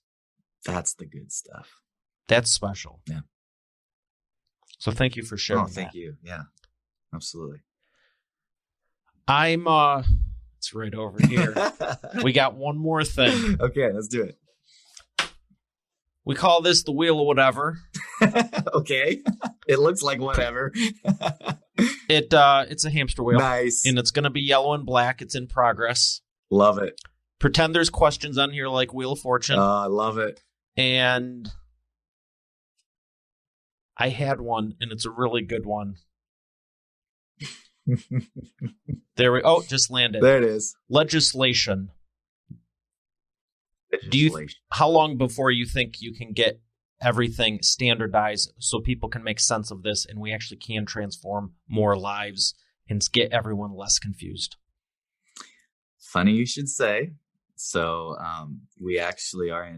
Speaker 4: That's the good stuff.
Speaker 1: That's special.
Speaker 4: Yeah.
Speaker 1: So thank you for sharing.
Speaker 4: Thank you. Yeah. Absolutely.
Speaker 1: It's right over here. We got one more thing.
Speaker 4: Okay, let's do it.
Speaker 1: We call this the wheel of whatever.
Speaker 4: Okay. It looks like whatever.
Speaker 1: It's a hamster wheel.
Speaker 4: Nice.
Speaker 1: And it's going to be yellow and black. It's in progress.
Speaker 4: Love it.
Speaker 1: Pretend there's questions on here like Wheel of Fortune.
Speaker 4: I love it.
Speaker 1: And I had one, and it's a really good one. Just landed.
Speaker 4: There it is.
Speaker 1: Legislation. How long before you think you can get everything standardized so people can make sense of this, and we actually can transform more lives and get everyone less confused?
Speaker 4: Funny you should say. So we actually are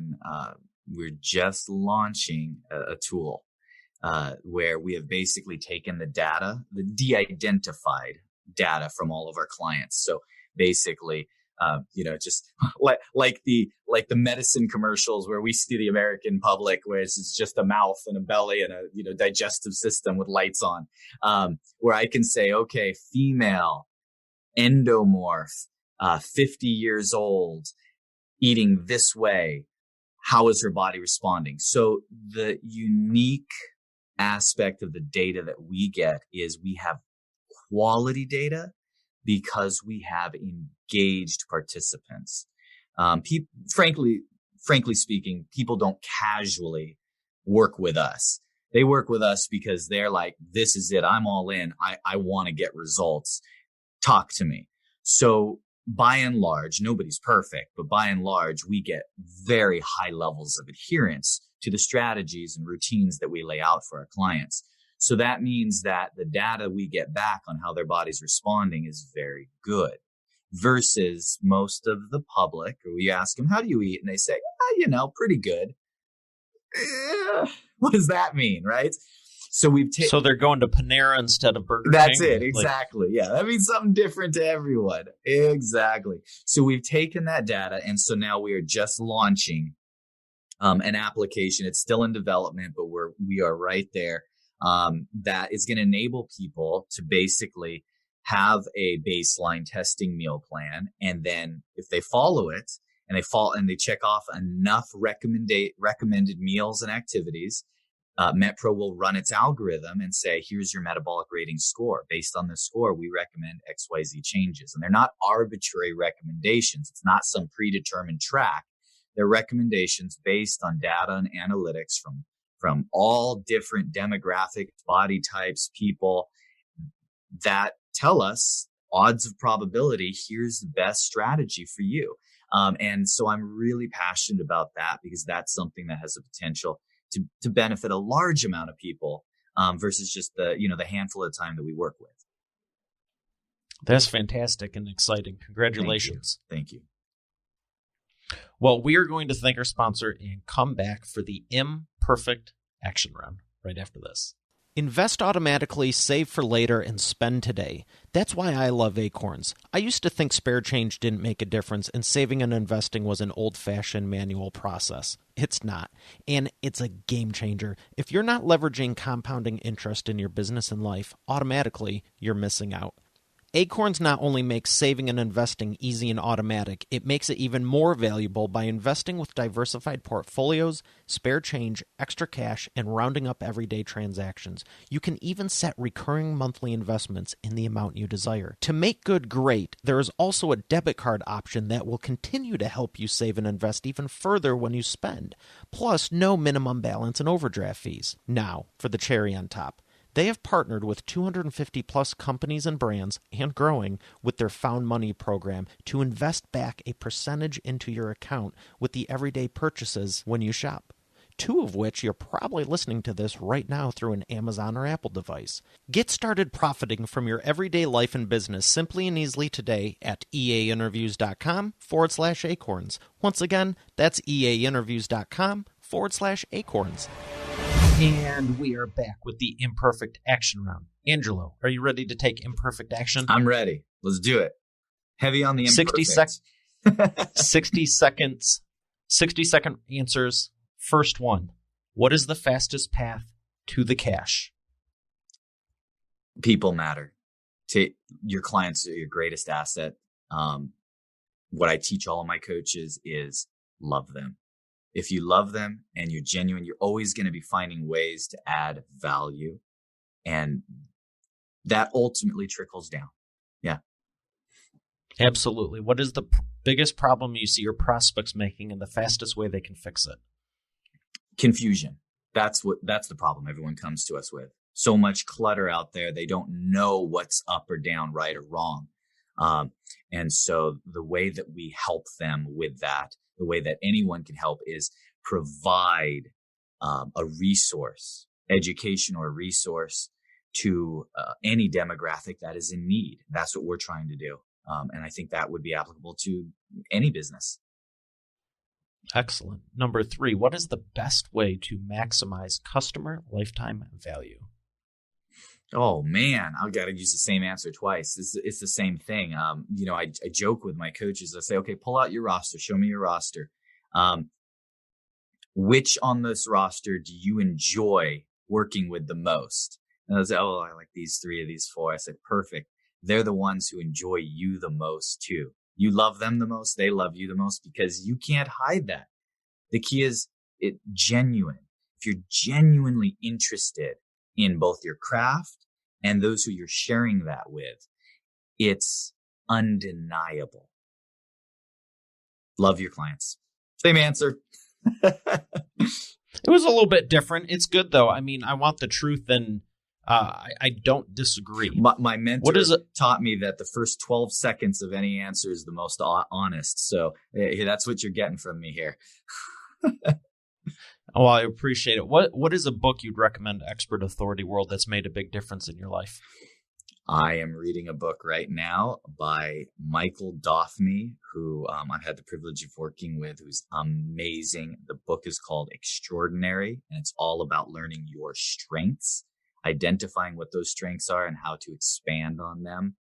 Speaker 4: we're just launching a tool where we have basically taken the data, the de-identified data from all of our clients. So basically, just like the medicine commercials where we see the American public, where it's just a mouth and a belly and a digestive system with lights on, where I can say, okay, female, endomorph, 50 years old, eating this way, how is her body responding? So the unique aspect of the data that we get is we have quality data because we have engaged participants. Frankly speaking, people don't casually work with us. They work with us because they're like, this is it. I'm all in. I want to get results. Talk to me. So by and large, nobody's perfect, but by and large, we get very high levels of adherence to the strategies and routines that we lay out for our clients. So that means that the data we get back on how their body's responding is very good versus most of the public. Or we ask them, how do you eat? And they say, pretty good. What does that mean? Right. So
Speaker 1: so they're going to Panera instead of Burger King.
Speaker 4: That's it. Exactly. Yeah. That means something different to everyone. Exactly. So we've taken that data. And so now we are just launching an application. It's still in development, but we are right there. That is going to enable people to basically have a baseline testing meal plan. And then if they follow it and they check off enough recommended meals and activities, MetPro will run its algorithm and say, here's your metabolic rating score. Based on this score, we recommend XYZ changes. And they're not arbitrary recommendations. It's not some predetermined track. They're recommendations based on data and analytics from all different demographics, body types, people that tell us odds of probability, here's the best strategy for you. And so I'm really passionate about that because that's something that has the potential to benefit a large amount of people versus just the handful of time that we work with.
Speaker 1: That's fantastic and exciting. Congratulations.
Speaker 4: Thank you.
Speaker 1: Well, we are going to thank our sponsor and come back for the Imperfect Action Round right after this. Invest automatically, save for later, and spend today. That's why I love Acorns. I used to think spare change didn't make a difference and saving and investing was an old-fashioned manual process. It's not, and it's a game changer. If you're not leveraging compounding interest in your business and life, automatically you're missing out. Acorns not only makes saving and investing easy and automatic, it makes it even more valuable by investing with diversified portfolios, spare change, extra cash, and rounding up everyday transactions. You can even set recurring monthly investments in the amount you desire. To make good great, there is also a debit card option that will continue to help you save and invest even further when you spend. Plus, no minimum balance and overdraft fees. Now, for the cherry on top. They have partnered with 250 plus companies and brands, and growing, with their Found Money program to invest back a percentage into your account with the everyday purchases when you shop. 2 of which you're probably listening to this right now through an Amazon or Apple device. Get started profiting from your everyday life and business simply and easily today at eainterviews.com/acorns. Once again, that's eainterviews.com/acorns.
Speaker 3: And we are back with the imperfect action round. Angelo, are you ready to take imperfect action?
Speaker 4: I'm ready. Let's do it. Heavy on the imperfect.
Speaker 3: 60-second answers. First one. What is the fastest path to the cash?
Speaker 4: People matter. Your clients are your greatest asset. What I teach all of my coaches is love them. If you love them and you're genuine, you're always going to be finding ways to add value. And that ultimately trickles down. Yeah.
Speaker 3: Absolutely. What is the biggest problem you see your prospects making and the fastest way they can fix it?
Speaker 4: Confusion. That's the problem everyone comes to us with. So much clutter out there. They don't know what's up or down, right or wrong. And so the way that we help them with that, the way that anyone can help, is provide a resource, education or resource to any demographic that is in need. That's what we're trying to do. And I think that would be applicable to any business.
Speaker 3: Excellent. Number 3, what is the best way to maximize customer lifetime value?
Speaker 4: Oh man, I've got to use the same answer twice. It's the same thing. I joke with my coaches. I say, okay, pull out your roster. Show me your roster. Which on this roster do you enjoy working with the most? And I say, oh, I like these 3 of these 4. I said, perfect. They're the ones who enjoy you the most too. You love them the most. They love you the most because you can't hide that. The key is genuine. If you're genuinely interested in both your craft and those who you're sharing that with, it's undeniable. Love your clients. Same answer.
Speaker 3: It was a little bit different. It's good, though. I mean, I want the truth, and I don't disagree.
Speaker 4: My mentor taught me that the first 12 seconds of any answer is the most honest. So that's what you're getting from me here.
Speaker 3: Well, I appreciate it. What is a book you'd recommend to Expert Authority World that's made a big difference in your life?
Speaker 4: I am reading a book right now by Michael Doffney, who I've had the privilege of working with, who's amazing. The book is called Extraordinary, and it's all about learning your strengths, identifying what those strengths are and how to expand on them.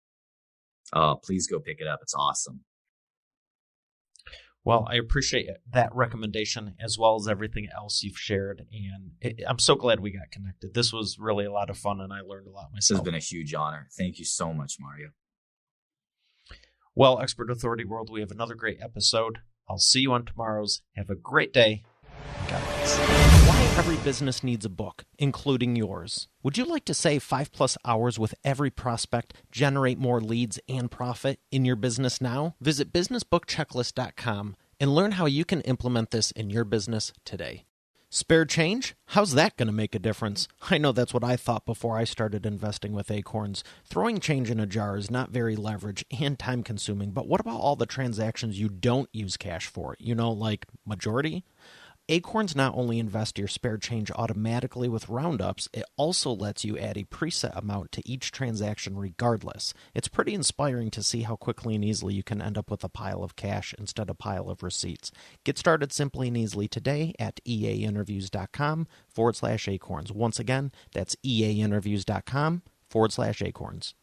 Speaker 4: Oh, please go pick it up. It's awesome.
Speaker 3: Well, I appreciate that recommendation as well as everything else you've shared. And I'm so glad we got connected. This was really a lot of fun, and I learned a lot myself.
Speaker 4: This has been a huge honor. Thank you so much, Mario.
Speaker 3: Well, Expert Authority World, we have another great episode. I'll see you on tomorrow's. Have a great day. God bless.
Speaker 1: Why every business needs a book, including yours. Would you like to save 5+ hours with every prospect, generate more leads, and profit in your business now? Visit businessbookchecklist.com and learn how you can implement this in your business today. Spare change? How's that going to make a difference? I know that's what I thought before I started investing with Acorns. Throwing change in a jar is not very leverage and time-consuming, but what about all the transactions you don't use cash for? Like majority? Acorns not only invest your spare change automatically with roundups, it also lets you add a preset amount to each transaction regardless. It's pretty inspiring to see how quickly and easily you can end up with a pile of cash instead of a pile of receipts. Get started simply and easily today at eainterviews.com/acorns. Once again, that's eainterviews.com/acorns.